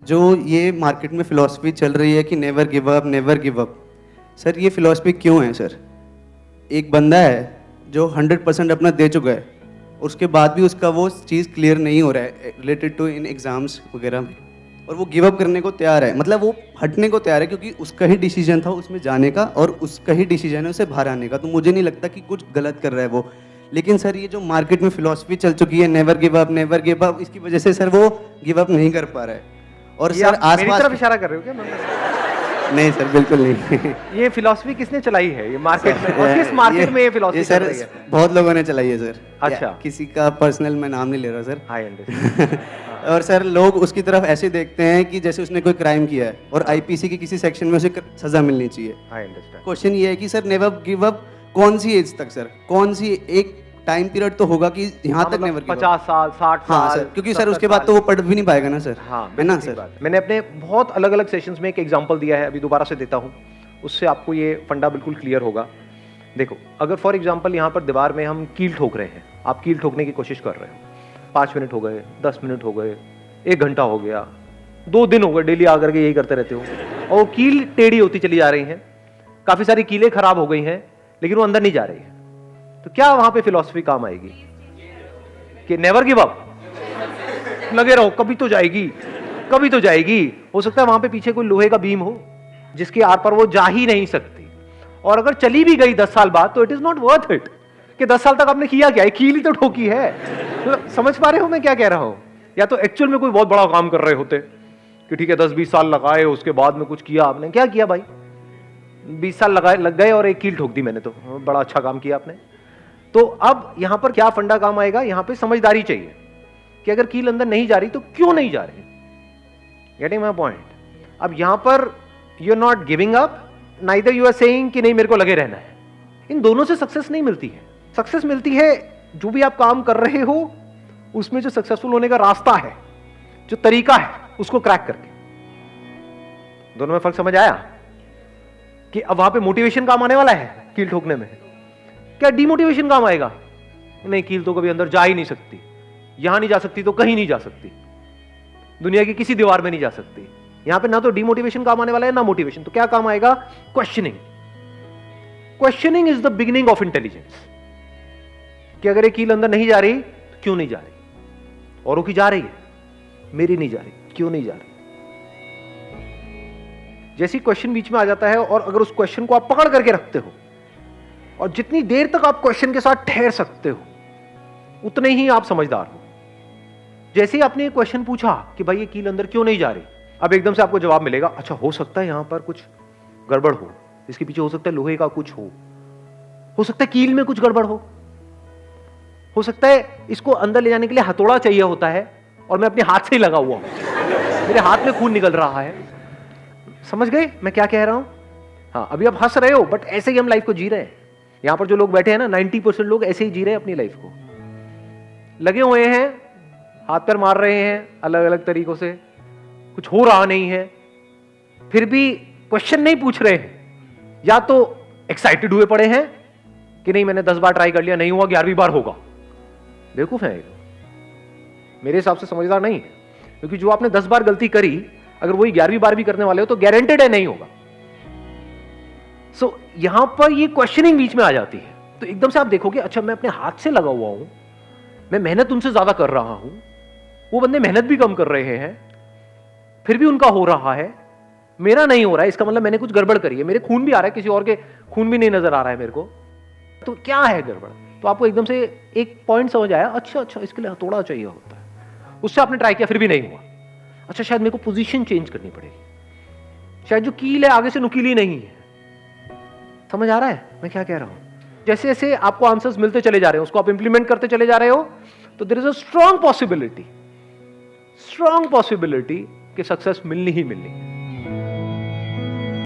जो ये मार्केट में फिलॉसफी चल रही है कि never give up, never give up, sir ये फिलॉसफी क्यों है सर? एक बंदा है जो 100% अपना दे चुका है, उसके बाद भी उसका वो चीज़ क्लियर नहीं हो रहा है रिलेटेड टू इन एग्ज़ाम्स वगैरह में, और वो गिव अप करने को तैयार है, मतलब वो हटने को तैयार है क्योंकि उसका ही डिसीजन था उसमें जाने का और उसका ही डिसीजन है उसे बाहर आने का। तो मुझे नहीं लगता कि कुछ गलत कर रहा है वो। लेकिन सर ये जो मार्केट में फिलॉसफी चल चुकी है नेवर गिव अप, इसकी वजह से सर वो गिव अप नहीं कर पा रहा है। और ये सर आप मेरी आसपास तरफ इशारा कर रहे हो क्या? नहीं सर, बिल्कुल नहीं। ये फिलॉसफी किसने चलाई है ये मार्केट में, और किस मार्केट में ये फिलॉसफी चल सर रही है? बहुत लोगों ने चलाई है सर। अच्छा। किसी का पर्सनल मैं नाम नहीं ले रहा सर। I understand. और सर लोग उसकी तरफ ऐसे देखते हैं कि जैसे उसने कोई क्राइम किया है और आईपीसी के किसी सेक्शन में उसे सजा मिलनी चाहिए। I understand. क्वेश्चन ये है कि सर नेवर गिव अप कौन सी एज तक सर? कौन सी एक टाइम पीरियड तो होगा कि यहाँ तक नेवर गिव अप? 50 साल, 60 साल। हाँ सर, क्योंकि सर उसके बाद तो वो पढ़ भी नहीं पाएगा ना सर। हाँ, है ना सही सर? बात है। मैंने अपने बहुत अलग अलग सेशंस में एक एग्जांपल दिया है, अभी दोबारा से देता हूँ, उससे आपको ये फंडा बिल्कुल क्लियर होगा। देखो, अगर फॉर एग्जांपल यहाँ पर दीवार में हम कील ठोक रहे हैं, आप कील ठोकने की कोशिश कर रहे हो, 5 मिनट हो गए, 10 मिनट हो गए, 1 घंटा हो गया, 2 दिन हो गए, डेली आकर के यही करते रहते हो, और वो कील टेढ़ी होती चली जा रही हैं, काफी सारी कीलें खराब हो गई हैं, लेकिन वो अंदर नहीं जा रही है। तो क्या वहां पे फिलॉसफी काम आएगी कि नेवर गिव अप, लगे रहो, कभी तो जाएगी, कभी तो जाएगी। हो सकता है वहां पे पीछे कोई लोहे का बीम हो जिसके आर पर वो जा ही नहीं सकती, और अगर चली भी गई 10 साल बाद तो it is not worth it कि 10 साल तक आपने किया क्या, कील ही तो ठोकी है। तो समझ पा रहे हो मैं क्या कह रहा हूं? या तो एक्चुअल में कोई बहुत बड़ा काम कर रहे होते कि ठीक है 10-20 साल लगाए, उसके बाद में कुछ किया आपने। क्या किया भाई? 20 साल लग गए और एक कील ठोक दी मैंने, तो बड़ा अच्छा काम किया आपने। तो अब यहां पर क्या फंडा काम आएगा? यहां पे समझदारी चाहिए कि अगर कील अंदर नहीं जा रही तो क्यों नहीं जा रही। Getting my point? अब यहां पर you are not giving up, neither you are saying कि नहीं मेरे को लगे रहना है। इन दोनों से सक्सेस नहीं मिलती है। सक्सेस मिलती है जो भी आप काम कर रहे हो उसमें जो सक्सेसफुल होने का रास्ता है, जो तरीका है, उसको क्रैक करके। दोनों में फर्क समझ आया? कि अब वहां पे मोटिवेशन काम आने वाला है कील ठोकने में, क्या डिमोटिवेशन काम आएगा? नहीं, कील तो कभी अंदर जा ही नहीं सकती, यहां नहीं जा सकती तो कहीं नहीं जा सकती, दुनिया की किसी दीवार में नहीं जा सकती। यहां पे ना तो डिमोटिवेशन काम आने वाला है ना मोटिवेशन। तो क्या काम आएगा? Questioning. Questioning is the beginning of intelligence. कि अगर ये कील अंदर नहीं जा रही तो क्यों नहीं जा रही? औरों की जा रही है, मेरी नहीं जा रही, क्यों नहीं जा रही? जैसी क्वेश्चन बीच में आ जाता है और अगर उस क्वेश्चन को आप पकड़ करके रखते हो और जितनी देर तक आप क्वेश्चन के साथ ठहर सकते हो उतने ही आप समझदार हो। जैसे ही आपने क्वेश्चन पूछा कि भाई ये कील अंदर क्यों नहीं जा रही, अब एकदम से आपको जवाब मिलेगा, अच्छा हो सकता है यहां पर कुछ गड़बड़ हो, इसके पीछे हो सकता है लोहे का कुछ हो सकता है कील में कुछ गड़बड़ हो सकता है इसको अंदर ले जाने के लिए हथौड़ा चाहिए होता है और मैं अपने हाथ से ही लगा हुआ हूं, मेरे हाथ में खून निकल रहा है। समझ गए मैं क्या कह रहा हूं? हाँ, अभी आप हंस रहे हो, बट ऐसे ही हम लाइफ को जी रहे हैं। यहां पर जो लोग बैठे हैं ना, 90% लोग ऐसे ही जी रहे हैं अपनी लाइफ को, लगे हुए हैं, हाथ पैर मार रहे हैं अलग अलग तरीकों से, कुछ हो रहा नहीं है, फिर भी क्वेश्चन नहीं पूछ रहे हैं। या तो एक्साइटेड हुए पड़े हैं कि नहीं मैंने 10 बार ट्राई कर लिया, नहीं हुआ, 11वीं बार होगा। बेवकूफ है, मेरे हिसाब से समझदार नहीं है, क्योंकि जो आपने 10 बार गलती करी अगर वही 11वीं बार भी करने वाले हो तो गारंटेड है नहीं होगा। सो यहां पर ये क्वेश्चनिंग बीच में आ जाती है। तो एकदम से आप देखोगे, अच्छा मैं अपने हाथ से लगा हुआ हूं, मैं मेहनत उनसे ज्यादा कर रहा हूं, वो बंदे मेहनत भी कम कर रहे हैं, फिर भी उनका हो रहा है, मेरा नहीं हो रहा है, इसका मतलब मैंने कुछ गड़बड़ करी है। मेरे खून भी आ रहा है, किसी और के खून भी नहीं नजर आ रहा है मेरे को, तो क्या है गड़बड़? तो आपको एकदम से एक पॉइंट समझ आया, अच्छा इसके लिए हथौड़ा चाहिए होता है। उससे आपने ट्राई किया, फिर भी नहीं हुआ। अच्छा, शायद मेरे को पोजीशन चेंज करनी पड़ेगी, शायद जो कील है आगे से नुकीली नहीं है। समझ आ रहा है मैं क्या कह रहा हूं? जैसे जैसे आपको आंसर्स मिलते चले जा रहे हैं, उसको आप इंप्लीमेंट करते चले जा रहे हो, तो there is a strong possibility कि सक्सेस मिलनी ही मिलनी।